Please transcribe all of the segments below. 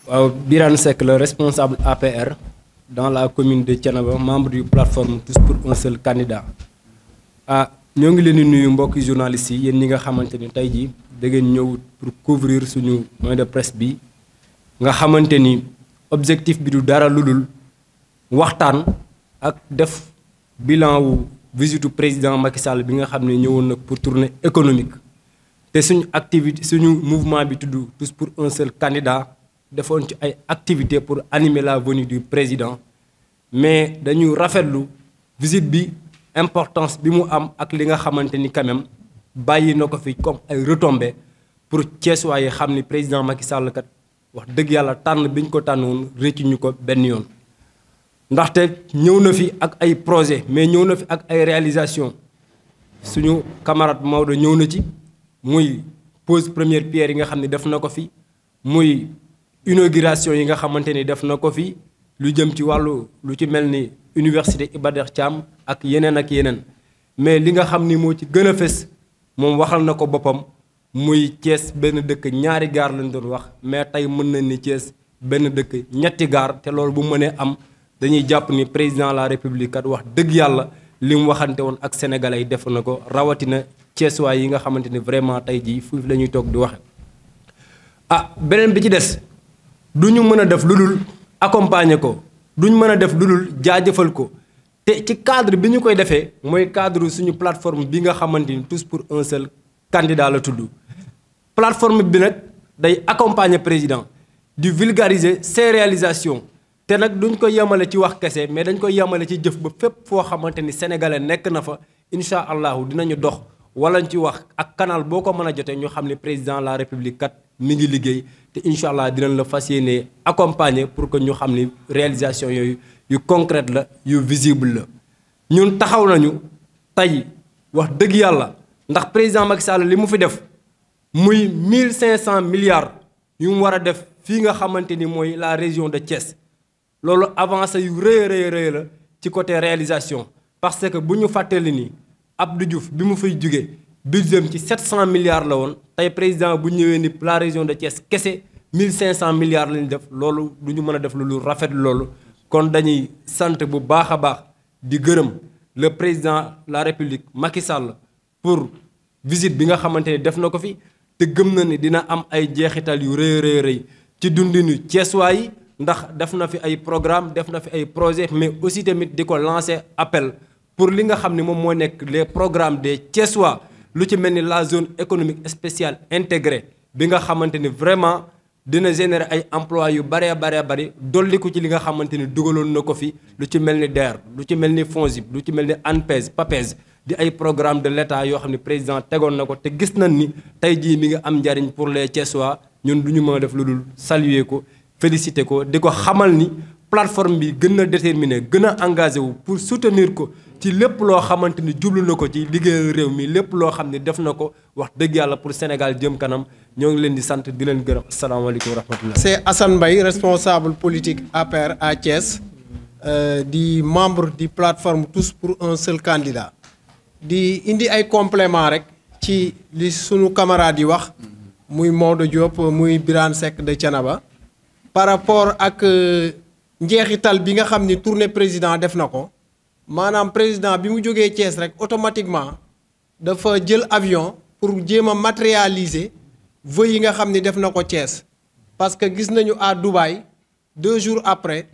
Birane Seck, le responsable APR dans la commune de Thiénaba, membre du plateforme Tous pour un seul candidat. ñoo ngi leen di nuyu mbokki journalistes yi yéen ñi nga xamante ni tey jii da ngeen ñëw pour couvrir suñu point de presse bi nga xamante ni objectif bi du dara lu dul waxtaan ak def bilan wu visitu président Macky Sall bi nga xam ne ñëwoon nag pour tournée économique te suñu activité suñu mouvement bi tudd Tous pour un seul candidat defoon ci ay activités pour animer la venue du président mais dañu rafetlu visite bi importance bi mu am ak li nga xamante ni quand même bàyyi na ko fi comme ay retombées pour Thiessois yi xam ni président Macky Sall kat wax dëgg yàlla tànn bi ñu ko tànnoon rëccu ñu ko benn yoon. ndaxte ñëw na fi ak ay projet mais ñëw na fi ak ay réalisation suñu camarade Maodo ñëw na ci muy pose première pierre yi nga xam ne def na ko fi muy inauguration yi nga xamante ni def na ko fi lu jëm ci wàllu lu ci mel ni université Iba Der Thiam ak yeneen mais li nga xam ni moo ci gën a fës moom waxal na ko boppam muy Thiès benn dëkk ñaari gaar lañ doon wax mais tey mën nañ ni Thiès benn dëkk ñetti gaar te loolu bu mënee am dañuy jàpp ni président de la république kat wax dëgg yàlla li mu waxante woon ak sénégalais yi def na ko rawatina Thiessois yi nga xamante ni vraiment tey jii foofu la ñuy toog di waxe beneen bi ci des du ñu mën a def lu dul accompagner ko duñ mën a def lu dul jaajëfal ko te ci cadre bi ñu koy defee mooy cadre suñu plateforme bi nga xamante ni Tous pour un seul candidat la tudd plateforme bi nag day accompagner président di vulgariser ses réalisations te nag duñ ko yemale ci wax kese mais dañ koy yemale ci jëf ba fépp foo xamante ni sénégalais nekk na fa incha allahu dinañu dox wala ñu ci wax ak canal boo ko mën a jotee ñu xam ne président de la république kat mi ngi liggéey te incha allah dinañ la fas yéene accompagner pour que ñu xam ni réalisation yooyu yu concrète la yu visible la. ñun taxaw nañu tey wax dëgg yàlla ndax président Macky Sall li mu fi def muy 1500 milliards yu mu war a def fii nga xamante ni mooy la région de Thiès. loolu avancé yu rëy la ci côté réalisation parce que bu ñu fàttali ni Abdou Diouf bi mu fay jóge budget ci 700 milliards la woon tey président bu ñëwee ni la région de Thiès kese 1500 milliards la ñu def loolu du ñu mën a def lu rafet loolu. kon dañuy sant bu baax a baax di gërëm le président de la république Macky Sall pour visite bi nga xamante ni def na ko fi te gëm na ni dina am ay jeexital yu rëy ci dundinu Thiessois yi. ndax def na fi ay programme def na fi ay projet mais aussi tamit di ko lancer appel pour li nga xam ne moom moo nekk les programmes des Thiessois lu ci mel ni la zone économique spéciale intégrée bi nga xamante ni vraiment dina générer ay emplois yu bari dolli ko ci li nga xamante ni dugaloon na ko fi lu ci mel ni DER lu ci mel ni FONGIP lu ci mel ni ANPEJ PAPEJ di ay programme de l'État yoo xam ne président tegoon na ko te gis nañ ni tey jii mi nga am njariñ pour les Thiessois ñun du ñu mën a def lu dul saluer ko félicité ko di ko xamal ni plateforme bi gën a déterminé gën a engagé wu pour soutenir ko ci lépp loo xamante ni jublu na ko ci liggéeyu réew mi lépp loo xam ne def na ko wax dëgg yàlla pour Sénégal jëm kanam ñoo ngi leen di sant di leen gërëm asalaamaaleykum wa rahmatullah. C'est Assane Mbaye responsable politique APR à Thiès di membre di plateforme Tous pour un seul candidat di indi ay complément rek ci li sunu camarades yi wax muy Maodo Diop muy Birane Seck de Thiénaba par rapport ak njeexital bi nga xam ni tournée président def na ko maanaam président bi mu jógee Thiès rek automatiquement dafa jël avion pour jéem a matérialiser vœux yi nga xam ni def na ko Thiès parce que gis nañu à Dubaï 2 jours après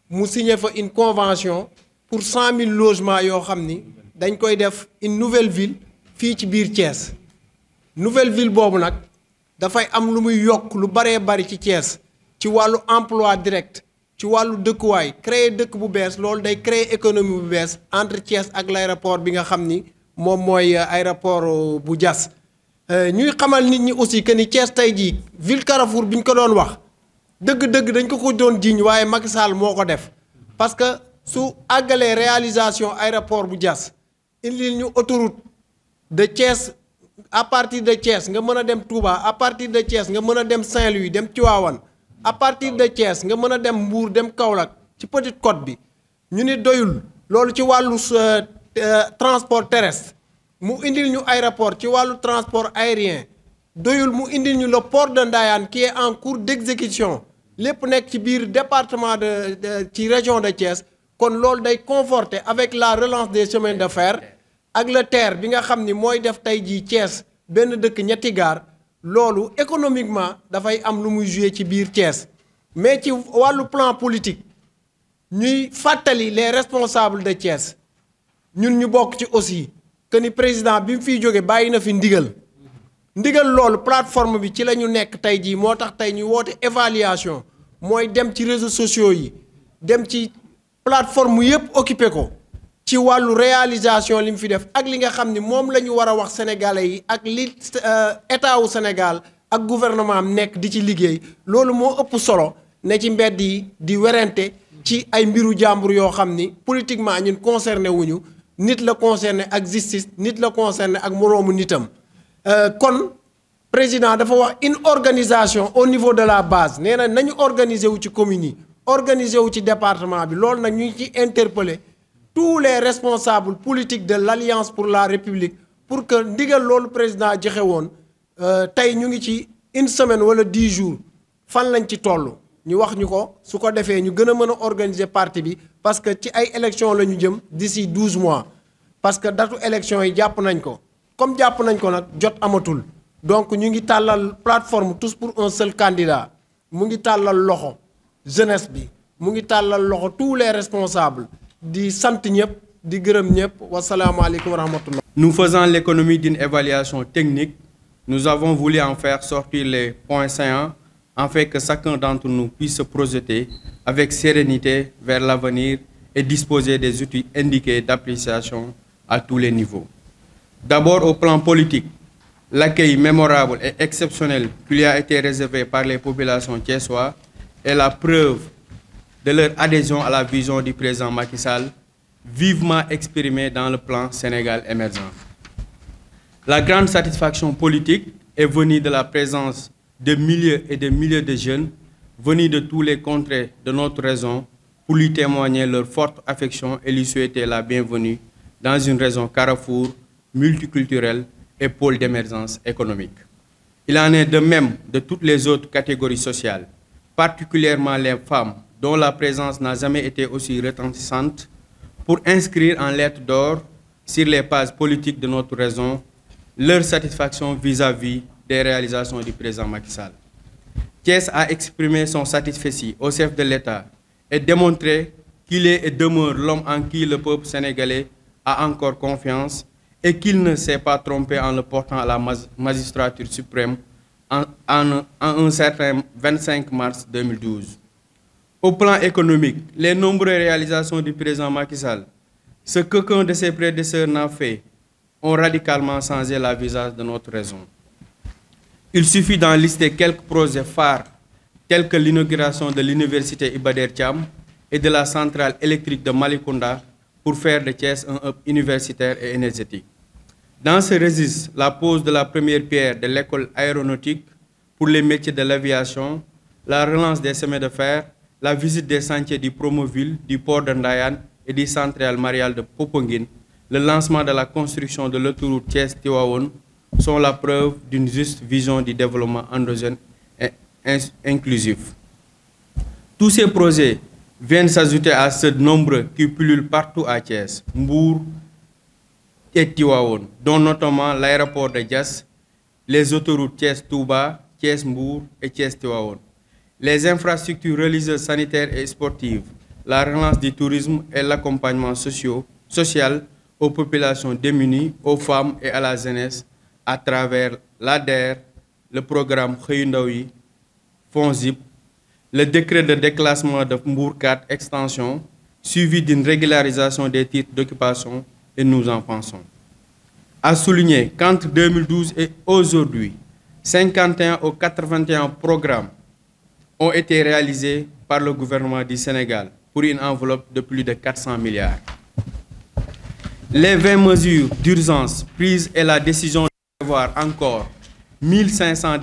mu signé fa une convention pour 100 000 logements yoo xam ni dañ koy def une nouvelle ville fii ci biir Thiès nouvelle ville boobu nag dafay am lu muy yokk lu baree bari ci Thiès. ci wàllu emploi direct ci wàllu dëkkuwaay créer dëkk bu bees loolu day créer économie bu bees entre Thiès ak l'aéroport bi nga xam ni moom mooy aéroport bu Diass ñuy xamal nit ñi aussi que ni Thiès tey jii ville Carrefour bi ñu ko doon wax dëgg-dëgg dañ ko doon jiiñ waaye Macky Sall moo ko def parce que su àggalee réalisation aéroport bu Diass indil ñu autoroute de Thiès à partir de Thiès nga mën a dem Touba à partir de Thiès nga mën a dem Saint-Louis dem Tivaouane à partir de Thiès nga mën a dem Mbour dem Kaolack ci Petite Côte bi ñu ni doyul loolu ci wàllu transport terrestre mu indil ñu aéroport ci wàllu transport aérien doyul mu indil ñu le port de Ndayane qui est en cours d'exécution lépp nekk ci biir département ci région de Thiès kon loolu day conforter avec la relance des chemins de fer ak le TER bi nga xam ni mooy def tey jii Thiès benn dëkk ñetti gaar loolu économiquement dafay am lu muy jouer ci biir Thiès mais ci wàllu plan politique ñuy fàttali les responsables de Thiès ñun ñu bokk ci aussi que ni président bi mu fiy jóge bàyyi na fi ndigal loolu plateforme bi ci la ñu nekk tey jii moo tax tey ñu woote évaluation mooy dem ci réseaux sociaux yi dem ci plateforme yëpp occupé ko ci wàllu réalisation li mu fi def ak li nga xam ni moom la ñu war a wax sénégalais yi ak li état wu Sénégal ak gouvernement am nekk di ci liggéey loolu moo ëpp solo ne ci mbedd yi di werante ci ay mbiru jàmbur yoo xam ni politiquement ñun concerné wuñu nit la concerné ak justice nit la concerné ak moroomu nitam kon président dafa wax une organisation au niveau de la base nee na nañu organiser wu ci communes yi organiser wu ci département bi loolu nag ñu ngi ci interpeller tous les responsables politiques de l'Alliance pour la République pour que ndigal loolu président joxe woon tey ñu ngi ci une semaine wala 10 jours fan lañ ci toll ñu wax ñu ko su ko defee ñu gën a mën a organiser parti bi parce que ci ay élections la ñu jëm d'ici 12 mois parce que datu élection yi jàpp nañ ko comme jàpp nañ ko nag jot amatul donc ñu ngi tàllal plateforme tous pour un seul candidat mu ngi tàllal loxo jeunesse bi mu ngi tàllal loxo tous les responsables di sant ñëpp di gërëm ñëpp wasalaamaaleykum wa rahmatullah. Nous faisant l'économie d'une évaluation technique, nous avons voulu en faire sortir les points saillants afin que chacun d'entre nous puisse se projeter avec sérénité vers l'avenir et disposer des outils indiqués d'appréciation à tous les niveaux. D'abord au plan politique, l'accueil mémorable et exceptionnel qui lui a été réservé par les populations thiessoises est la preuve de leur adhésion à la vision du président Macky Sall, vivement exprimée dans le plan Sénégal émergent. La grande satisfaction politique est venue de la présence de milliers et de milliers de jeunes venus de tous les contrées de notre région pour lui témoigner leur forte affection et lui souhaiter la bienvenue dans une région carrefour, multiculturelle et pôle d'émergence économique. Il en est de même de toutes les autres catégories sociales, particulièrement les femmes, dont la présence n'a jamais été aussi retentissante, pour inscrire en lettres d'or sur les pages politiques de notre région leur satisfaction vis-à-vis des réalisations du président Macky Sall. Thiès a exprimé son satisfecit au chef de l'État et démontré qu'il est et demeure l'homme en qui le peuple sénégalais a encore confiance et qu'il ne s'est pas trompé en le portant à la magistrature suprême en un certain 25 mars 2012. Au plan économique, les nombreuses réalisations du président Macky Sall, ce qu'aucun de ses prédécesseurs n'a fait, ont radicalement changé la visage de notre région. Il suffit d'en lister quelques projets phares, tels que l'inauguration de l'université Iba Der Thiam et de la centrale électrique de Malicounda, pour faire de Thiès un hub universitaire et énergétique. Dans ce registre, la pose de la première pierre de l'école aéronautique pour les métiers de l'aviation, la relance des chemins de fer, la visite des sentiers du Promoville, du port de Ndayane et du central marial de Popenguine, le lancement de la construction de l'autoroute Thiès-Tivaouane sont la preuve d'une juste vision du développement endogène et inclusif. Tous ces projets viennent s'ajouter à ceux nombreux qui pullulent partout à Thiès, Mbour et Tivaouane, dont notamment l'aéroport de Diass, les autoroutes Thiès-Touba, Thiès-Mbour et Thiès-Tivaouane, les infrastructures religieuses, sanitaires et sportives, la relance du tourisme et l'accompagnement social aux populations démunies, aux femmes et à la jeunesse à travers l'ADER, le programme Xëyu Ndaw yi, FONGIP, le décret de déclassement de Mbour 4 extension, suivi d'une régularisation des titres d'occupation, et nous en pensons. À souligner qu'entre 2012 et aujourd'hui, 51 ou 81 programmes ont été réalisés par le gouvernement du Sénégal pour une enveloppe de plus de 400 milliards. Les 20 mesures d'urgence prises et la décision de prévoir encore 1500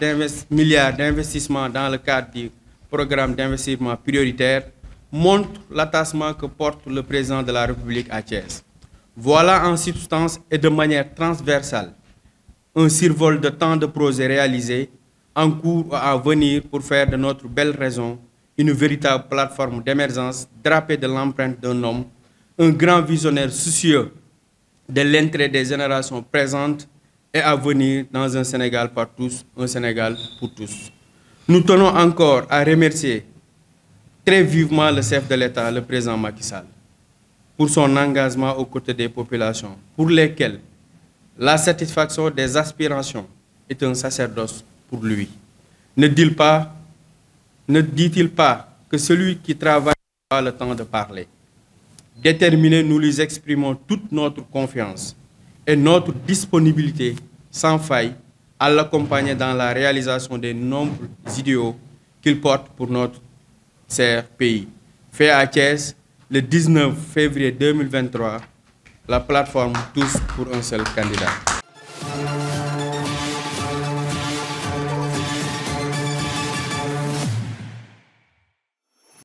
milliards d'investissements dans le cadre du programme d'investissement prioritaire montrent l'attachement que porte le président de la République à Thiès. Voilà en substance et de manière transversale un survol de tant de projets réalisés en cours ou à venir pour faire de notre belle région une véritable plateforme d'émergence drapée de l'empreinte d'un homme, un grand visionnaire soucieux de l'intérêt des générations présentes et à venir dans un Sénégal par tous, un Sénégal pour tous. Nous tenons encore à remercier très vivement le chef de l'État, le président Macky Sall, pour son engagement aux côtés des populations, pour lesquelles la satisfaction des aspirations est un sacerdoce pour lui. Ne dit-il pas que celui qui travaille n'a pas le temps de parler? Déterminés, nous lui exprimons toute notre confiance et notre disponibilité sans faille à l'accompagner dans la réalisation des nombreux idéaux qu'il porte pour notre cher pays. Fait à Thiès, le 19 février 2023, la plateforme Tous pour un seul candidat.